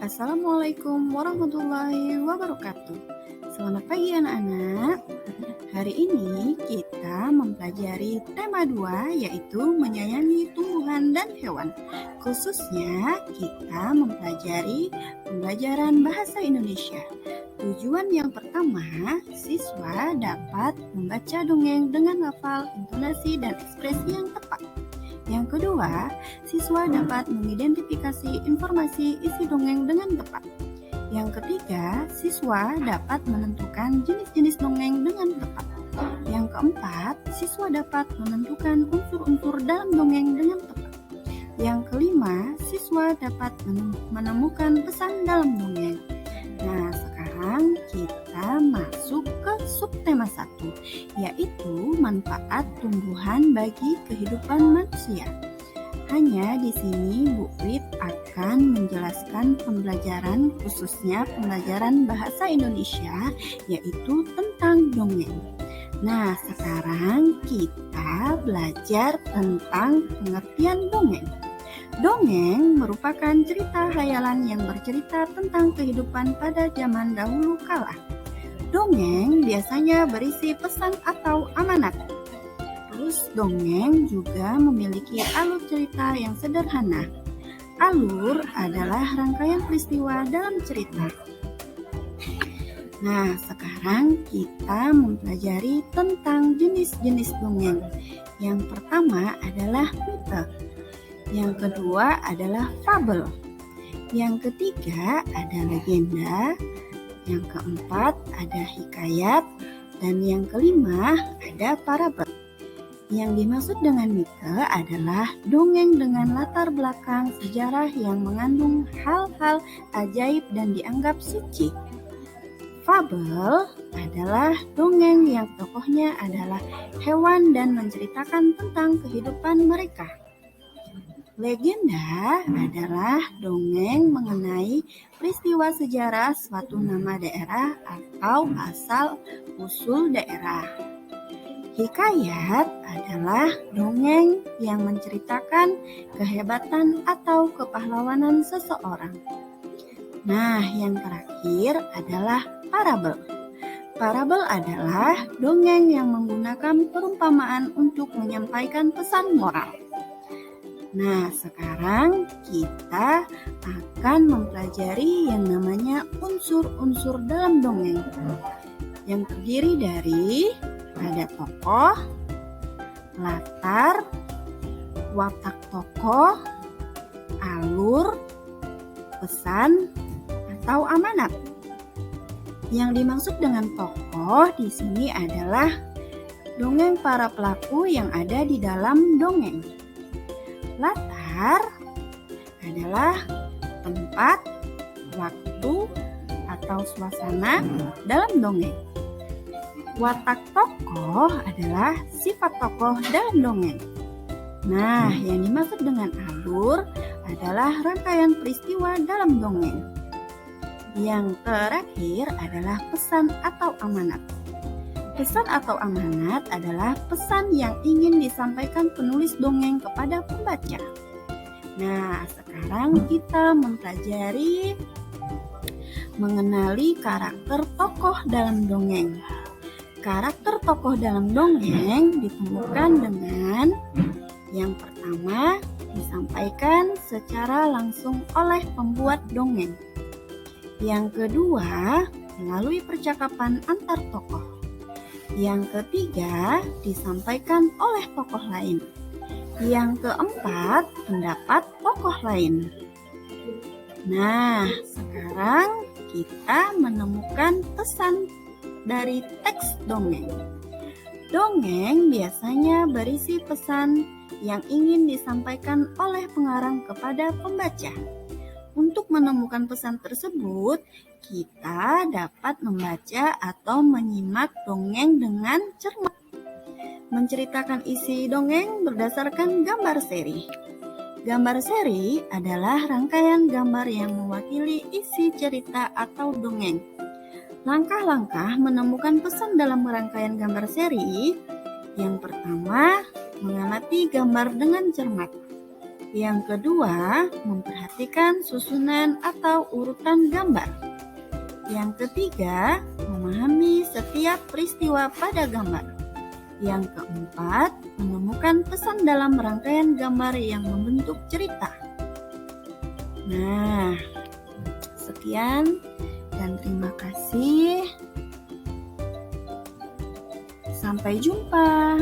Assalamualaikum warahmatullahi wabarakatuh. Selamat pagi anak-anak. Hari ini kita mempelajari tema 2 yaitu menyayangi tumbuhan dan hewan. Khususnya kita mempelajari pembelajaran bahasa Indonesia. Tujuan yang pertama, siswa dapat membaca dongeng dengan lafal, intonasi, dan ekspresi yang tepat. Yang kedua, siswa dapat mengidentifikasi informasi isi dongeng dengan tepat. Yang ketiga, siswa dapat menentukan jenis-jenis dongeng dengan tepat. Yang keempat, siswa dapat menentukan unsur-unsur dalam dongeng dengan tepat. Yang kelima, siswa dapat menemukan pesan dalam dongeng. Nah, sekarang kita masuk ke subtema 1, yaitu manfaat tumbuhan bagi kehidupan manusia. Hanya di sini Bu Wit akan menjelaskan pembelajaran, khususnya pembelajaran bahasa Indonesia, yaitu tentang dongeng. Nah, sekarang kita belajar tentang pengertian dongeng. Dongeng merupakan cerita khayalan yang bercerita tentang kehidupan pada zaman dahulu kala. Dongeng biasanya berisi pesan atau amanat. Terus dongeng juga memiliki alur cerita yang sederhana. Alur adalah rangkaian peristiwa dalam cerita. Nah, sekarang kita mempelajari tentang jenis-jenis dongeng. Yang pertama adalah mite. Yang kedua adalah fabel. Yang ketiga ada legenda. Yang keempat ada hikayat. Dan yang kelima ada parabel. Yang dimaksud dengan mite adalah dongeng dengan latar belakang sejarah yang mengandung hal-hal ajaib dan dianggap suci. Fabel adalah dongeng yang tokohnya adalah hewan dan menceritakan tentang kehidupan mereka. Legenda adalah dongeng mengenai peristiwa sejarah suatu nama daerah atau asal-usul daerah. Hikayat adalah dongeng yang menceritakan kehebatan atau kepahlawanan seseorang. Nah, yang terakhir adalah parabel. Parabel adalah dongeng yang menggunakan perumpamaan untuk menyampaikan pesan moral. Nah, sekarang kita akan mempelajari yang namanya unsur-unsur dalam dongeng, yang terdiri dari ada tokoh, latar, watak tokoh, alur, pesan, atau amanat. Yang dimaksud dengan tokoh di sini adalah dongeng para pelaku yang ada di dalam dongeng. Latar adalah tempat, waktu, atau suasana dalam dongeng. Watak tokoh adalah sifat tokoh dalam dongeng. Nah, yang dimaksud dengan alur adalah rangkaian peristiwa dalam dongeng. Yang terakhir adalah pesan atau amanat. Pesan atau amanat adalah pesan yang ingin disampaikan penulis dongeng kepada pembaca. Nah, sekarang kita mempelajari mengenali karakter tokoh dalam dongeng. Karakter tokoh dalam dongeng ditemukan dengan yang pertama disampaikan secara langsung oleh pembuat dongeng. Yang kedua, melalui percakapan antar tokoh. Yang ketiga, disampaikan oleh tokoh lain. Yang keempat, pendapat tokoh lain. Nah, sekarang kita menemukan pesan dari teks dongeng. Dongeng biasanya berisi pesan yang ingin disampaikan oleh pengarang kepada pembaca. Untuk menemukan pesan tersebut, kita dapat membaca atau menyimak dongeng dengan cermat. Menceritakan isi dongeng berdasarkan gambar seri. Gambar seri adalah rangkaian gambar yang mewakili isi cerita atau dongeng. Langkah-langkah menemukan pesan dalam rangkaian gambar seri. Yang pertama, mengamati gambar dengan cermat. Yang kedua, memperhatikan susunan atau urutan gambar. Yang ketiga, memahami setiap peristiwa pada gambar. Yang keempat, menemukan pesan dalam rangkaian gambar yang membentuk cerita. Nah, sekian dan terima kasih. Sampai jumpa.